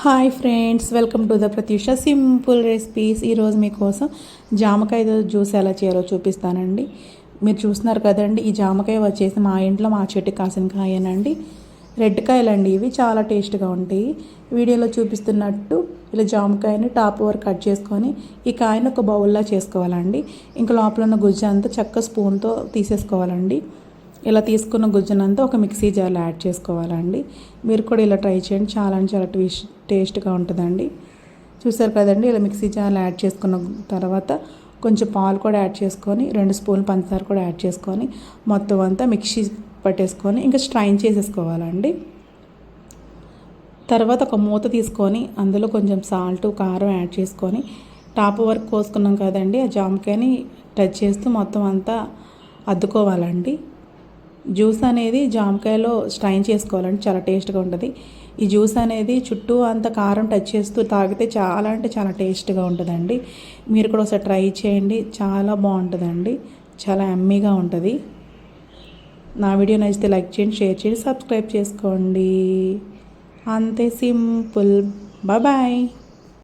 Hi friends, welcome to the Pratyusha simple recipes. ఈరోజు మీకోసం జామకాయ జ్యూస్ ఎలా చేయాలో చూపిస్తానండి. మీరు చూస్తున్నారు కదండి, ఈ జామకాయ వచ్చేసి మా ఇంట్లో మా చెట్టు కాసిన కాయనండి. రెడ్ కాయలండి, ఇవి చాలా టేస్ట్గా ఉంటాయి. వీడియోలో చూపిస్తున్నట్టు ఇలా జామకాయని టాప్ వరకు కట్ చేసుకొని ఈ కాయను ఒక బౌల్లో చేసుకోవాలండి. ఇంకా లోపల ఉన్న గుజ్జు అంతా చక్క స్పూన్తో తీసేసుకోవాలండి. ఇలా తీసుకున్న గుజ్జునంతా ఒక మిక్సీ జార్లో యాడ్ చేసుకోవాలండి. మీరు కూడా ఇలా ట్రై చేయండి, చాలా టేస్ట్గా ఉంటుందండి. చూసారు కదండి, ఇలా మిక్సీ జార్లో యాడ్ చేసుకున్న తర్వాత కొంచెం పాలు కూడా యాడ్ చేసుకొని 2 స్పూన్లు పంచదార కూడా యాడ్ చేసుకొని మొత్తం అంతా మిక్సీ పట్టేసుకొని ఇంకా స్ట్రైన్ చేసేసుకోవాలండి. తర్వాత ఒక మూత తీసుకొని అందులో కొంచెం సాల్ట్, కారం యాడ్ చేసుకొని టాప్ వరకు కోసుకున్నాం కదండి, ఆ జామకాయని టచ్ చేస్తూ మొత్తం అంతా అద్దుకోవాలండి. జ్యూస్ అనేది జామకాయలో స్ట్రైన్ చేసుకోవాలండి, చాలా టేస్ట్గా ఉంటుంది. ఈ జ్యూస్ అనేది చుట్టూ అంత కారం టచ్ చేస్తూ తాగితే చాలా అంటే చాలా టేస్ట్గా ఉంటుందండి. మీరు కూడా ఒకసారి ట్రై చేయండి, చాలా బాగుంటుందండి, చాలా యమ్మీగా ఉంటుంది. నా వీడియో నచ్చితే లైక్ చేయండి, షేర్ చేయండి, సబ్స్క్రైబ్ చేసుకోండి. అంతే సింపుల్. బాయ్.